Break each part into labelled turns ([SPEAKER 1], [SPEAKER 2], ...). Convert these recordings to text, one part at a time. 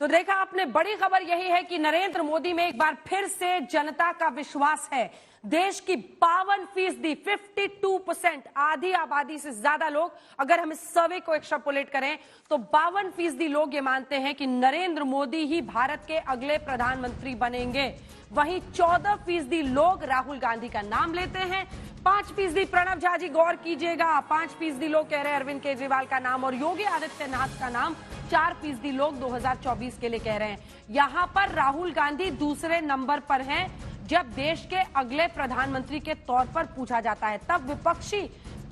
[SPEAKER 1] तो देखा आपने, बड़ी खबर यही है कि नरेंद्र मोदी में एक बार फिर से जनता का विश्वास है। देश की 52%, 52%, आधी आबादी से ज्यादा लोग, अगर हम इस सर्वे को एक्सट्रापोलेट करें तो 52% लोग ये मानते हैं कि नरेंद्र मोदी ही भारत के अगले प्रधानमंत्री बनेंगे। वहीं 14% लोग राहुल गांधी का नाम लेते हैं, 5% प्रणब झा जी गौर कीजिएगा, 5% लोग कह रहे हैं अरविंद केजरीवाल का नाम, और योगी आदित्यनाथ का नाम 4% लोग 2024 के लिए कह रहे हैं। यहां पर राहुल गांधी दूसरे नंबर पर हैं। जब देश के अगले प्रधानमंत्री के तौर पर पूछा जाता है तब विपक्षी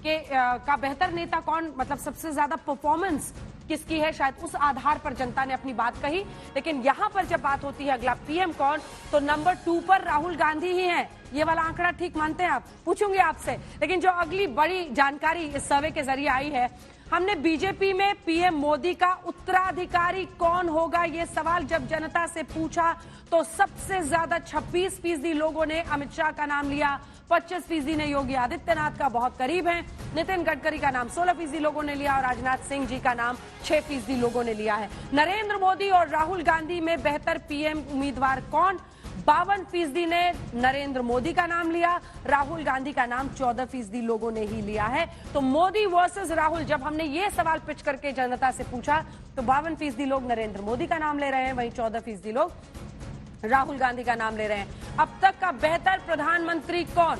[SPEAKER 1] का बेहतर नेता कौन, मतलब सबसे ज्यादा परफॉर्मेंस किसकी है, शायद उस आधार पर जनता ने अपनी बात कही। लेकिन यहां पर जब बात होती है अगला पीएम कौन, तो नंबर 2 पर राहुल गांधी ही हैं। ये वाला आंकड़ा ठीक मानते हैं आप? पूछूंगी आपसे। लेकिन जो अगली बड़ी जानकारी इस सर्वे के जरिए आई है, हमने बीजेपी में पीएम मोदी का उत्तराधिकारी कौन होगा ये सवाल जब जनता से पूछा तो सबसे ज्यादा 26% लोगों ने अमित शाह का नाम लिया, 25% ने योगी आदित्यनाथ का, बहुत करीब हैं, नितिन गडकरी का नाम 16% लोगों ने लिया और राजनाथ सिंह जी का नाम 6% लोगों ने लिया है। नरेंद्र मोदी और राहुल गांधी में बेहतर पीएम उम्मीदवार कौन? 52% ने नरेंद्र मोदी का नाम लिया, राहुल गांधी का नाम 14% लोगों ने ही लिया है। तो मोदी वर्सेस राहुल, जब हमने ये सवाल पिच करके जनता से पूछा तो 52% लोग नरेंद्र मोदी का नाम ले रहे हैं, वहीं 14% लोग राहुल गांधी का नाम ले रहे हैं। अब तक का बेहतर प्रधानमंत्री कौन?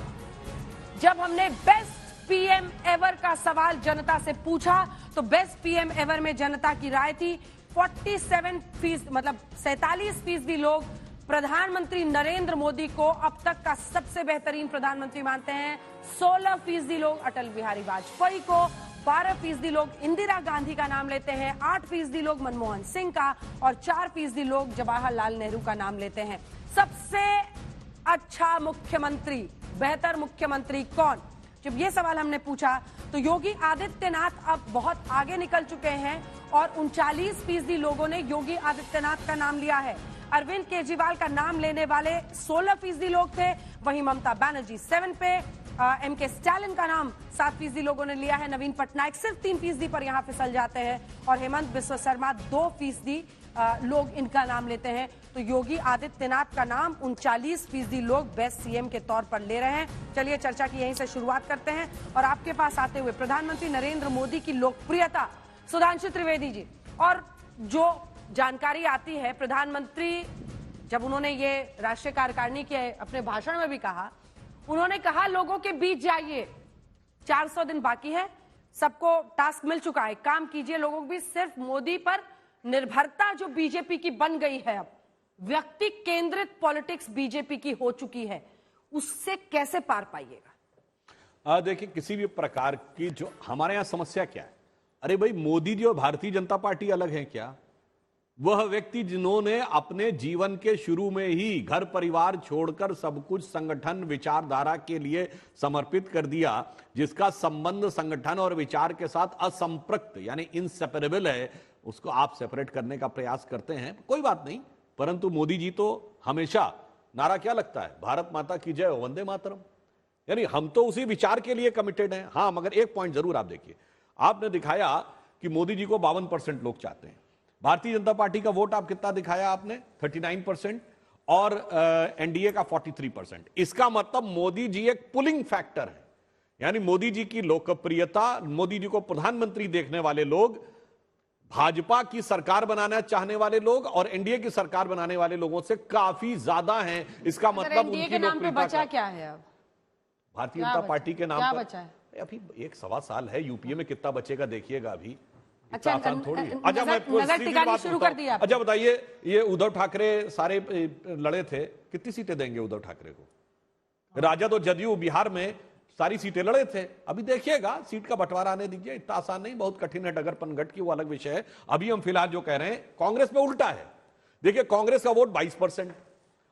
[SPEAKER 1] जब हमने बेस्ट पीएम एवर का सवाल जनता से पूछा तो बेस्ट पीएम एवर में जनता की राय थी 47%, मतलब 47% लोग प्रधानमंत्री नरेंद्र मोदी को अब तक का सबसे बेहतरीन प्रधानमंत्री मानते हैं, 16% लोग अटल बिहारी वाजपेयी को, 12% लोग इंदिरा गांधी का नाम लेते हैं, 8% लोग मनमोहन सिंह का और 4% लोग जवाहरलाल नेहरू का नाम लेते हैं। सबसे अच्छा मुख्यमंत्री, बेहतर मुख्यमंत्री कौन? जब ये सवाल हमने पूछा तो योगी आदित्यनाथ अब बहुत आगे निकल चुके हैं और 39% लोगों ने योगी आदित्यनाथ का नाम लिया है। अरविंद केजरीवाल का नाम लेने वाले 16% लोग थे, वहीं ममता बनर्जी 7 पे, एमके स्टालिन का नाम 7% लोगों ने लिया है, नवीन पटनायक सिर्फ 3% पर यहां फिसल जाते हैं और हेमंत बिस्वा शर्मा 2% लोग इनका नाम लेते हैं। तो योगी आदित्यनाथ का नाम 39% लोग बेस्ट सीएम के तौर पर ले रहे हैं। चलिए चर्चा की यहीं से शुरुआत करते हैं और आपके पास आते हुए प्रधानमंत्री नरेंद्र मोदी की लोकप्रियता, सुधांशु त्रिवेदी जी, और जो जानकारी आती है प्रधानमंत्री जब उन्होंने ये राष्ट्रीय कार्यकारिणी के अपने भाषण में भी कहा, उन्होंने कहा लोगों के बीच जाइए, 400 दिन बाकी है, सबको टास्क मिल चुका है, काम कीजिए लोगों के बीच। सिर्फ मोदी पर निर्भरता जो बीजेपी की बन गई है, अब व्यक्ति केंद्रित पॉलिटिक्स बीजेपी की हो चुकी है, उससे कैसे पार पाइएगा?
[SPEAKER 2] देखिए, किसी भी प्रकार की जो हमारे यहां समस्या क्या है, अरे भाई मोदी जी और भारतीय जनता पार्टी अलग है क्या? वह व्यक्ति जिन्होंने अपने जीवन के शुरू में ही घर परिवार छोड़कर सब कुछ संगठन विचारधारा के लिए समर्पित कर दिया, जिसका संबंध संगठन और विचार के साथ असंपृक्त यानी इनसेपरेबल है, उसको आप सेपरेट करने का प्रयास करते हैं, कोई बात नहीं। परंतु मोदी जी तो हमेशा, नारा क्या लगता है, भारत माता की जय, वंदे मातरम, यानी हम तो उसी विचार के लिए कमिटेड हैं। हाँ, मगर एक पॉइंट जरूर आप देखिए, आपने दिखाया कि मोदी जी को 52% लोग चाहते हैं। भारतीय जनता पार्टी का वोट आप कितना दिखाया आपने? 39% और एनडीए का 43%। इसका मतलब मोदी जी एक पुलिंग फैक्टर है, यानी मोदी जी की लोकप्रियता, मोदी जी को प्रधानमंत्री देखने वाले लोग, भाजपा की सरकार बनाना चाहने वाले लोग और एनडीए की सरकार बनाने वाले लोगों से काफी ज्यादा हैं। इसका मतलब उनकी लोकप्रियता
[SPEAKER 1] बचा क्या है अब?
[SPEAKER 2] भारतीय जनता पार्टी के नाम पर
[SPEAKER 1] बचा है?
[SPEAKER 2] अभी 1-1.25 साल है, यूपीए में कितना बचेगा देखिएगा अभी।
[SPEAKER 1] अच्छा,
[SPEAKER 2] अच्छा,
[SPEAKER 1] नजर टिकानी शुरू कर दिया।
[SPEAKER 2] अच्छा बताइए, ये उद्धव ठाकरे सारे लड़े थे, कितनी सीटें देंगे उद्धव ठाकरे को? राजद और जदयू बिहार में सारी सीटें लड़े थे, अभी देखिएगा सीट का बंटवारा आने दीजिए, इतना आसान नहीं, बहुत कठिन है, डगर पनघट की वो अलग विषय है। अभी हम फिलहाल जो कह रहे हैं, कांग्रेस में उल्टा है। देखिए, कांग्रेस का वोट 22%,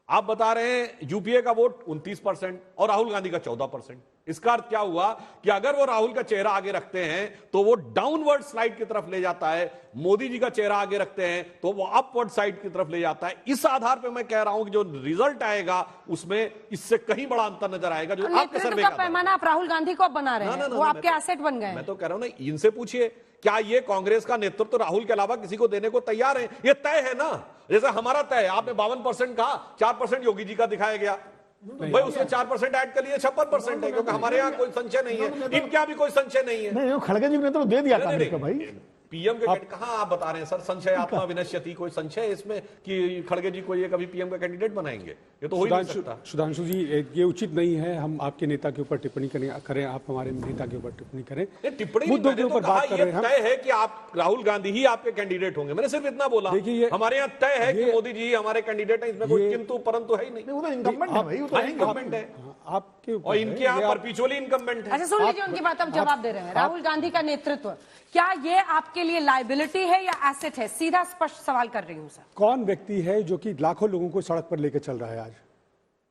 [SPEAKER 2] आप बता रहे हैं यूपीए का वोट 29% और राहुल गांधी का 14%। इसका अर्थ क्या हुआ कि अगर वो राहुल का चेहरा आगे रखते हैं तो वो डाउनवर्ड स्लाइड की तरफ ले जाता है, मोदी जी का चेहरा आगे रखते हैं तो वो अपवर्ड साइड की तरफ ले जाता है। इस आधार पर मैं कह रहा हूं कि जो रिजल्ट आएगा उसमें इससे कहीं बड़ा अंतर नजर आएगा। जो आपके सर्वे का
[SPEAKER 1] पैमाना आप राहुल गांधी को बना रहे हैं, वो आपके एसेट बन गए।
[SPEAKER 2] मैं तो कह रहा हूं ना, इनसे पूछिए क्या ये कांग्रेस का नेतृत्व राहुल के अलावा किसी को देने को तैयार है? ये तय है ना, जैसे हमारा तय है। आपने 52% कहा, 4% योगी जी का दिखाया गया, भाई उसमें 4% ऐड कर लिए 56% है, क्योंकि हमारे यहाँ कोई संशय नहीं है, इनके यहाँ भी कोई संशय नहीं है।
[SPEAKER 3] नहीं, खड़गे जी ने तो दे दिया कांग्रेस का भाई।
[SPEAKER 2] पीएम के कहां आप बता रहे हैं सर, संशय आत्मा विनश्यति, कोई संशय है इसमें कि खड़गे जी को ये कभी पीएम का कैंडिडेट बनाएंगे? ये तो हो ही नहीं सकता।
[SPEAKER 4] सुधांशु जी, ये उचित नहीं है हम आपके नेता के ऊपर टिप्पणी करें, आप हमारे नेता के ऊपर टिप्पणी करें।
[SPEAKER 2] टिप्पणी
[SPEAKER 4] मुद्दों के ऊपर बात कर रहे हैं।
[SPEAKER 2] तय है कि आप राहुल गांधी ही आपके कैंडिडेट होंगे, मैंने सिर्फ इतना बोला।
[SPEAKER 4] देखिए,
[SPEAKER 2] हमारे यहाँ तय है कि मोदी जी हमारे कैंडिडेट है, इसमें कोई किंतु परंतु है ही नहीं।
[SPEAKER 3] वो तो इनकम्बेंट है भाई, वो तो
[SPEAKER 2] इनकम्बेंट है
[SPEAKER 4] आपके ऊपर,
[SPEAKER 2] और इनके यहाँ परपेचुअली इनकम्बेंट है।
[SPEAKER 1] अच्छा सुन लीजिए उनकी बात, अब जवाब दे रहे हैं। राहुल गांधी का नेतृत्व क्या ये आपके लिए लायबिलिटी है या एसेट है? सीधा स्पष्ट सवाल कर रही हूं सर।
[SPEAKER 4] कौन व्यक्ति है जो कि लाखों लोगों को सड़क पर लेकर चल रहा है आज?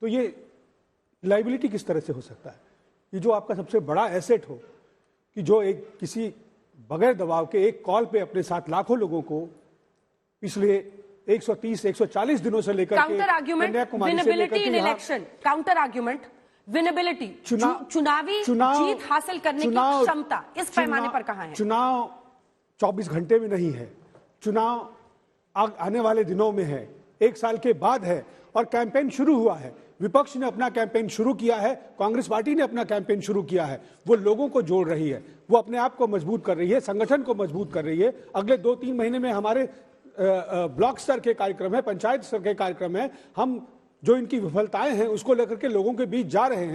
[SPEAKER 4] तो ये लायबिलिटी किस तरह से हो सकता है? ये जो आपका सबसे बड़ा एसेट हो, कि जो एक किसी बगैर दबाव के एक कॉल पे अपने साथ लाखों लोगों को पिछले 130-140 दिनों से लेकर
[SPEAKER 1] काउंटर आर्ग्यूमेंट, विनेबिलिटी इन इलेक्शन, काउंटर आर्ग्यूमेंट, विनेबिलिटी, चुनावी जीत हासिल करने की क्षमता इस पैमाने पर कहां है?
[SPEAKER 4] चुनाव 24 घंटे में नहीं है, चुनाव आने वाले दिनों में है, 1 साल के बाद है, और कैंपेन शुरू हुआ है। विपक्ष ने अपना कैंपेन शुरू किया है, कांग्रेस पार्टी ने अपना कैंपेन शुरू किया है। वो लोगों को जोड़ रही है, वो अपने आप को मजबूत कर रही है, संगठन को मजबूत कर रही है। अगले 2-3 महीने में हमारे ब्लॉक स्तर के कार्यक्रम है, पंचायत स्तर के कार्यक्रम है। हम जो इनकी विफलताएं हैं उसको लेकर के लोगों के बीच जा रहे हैं।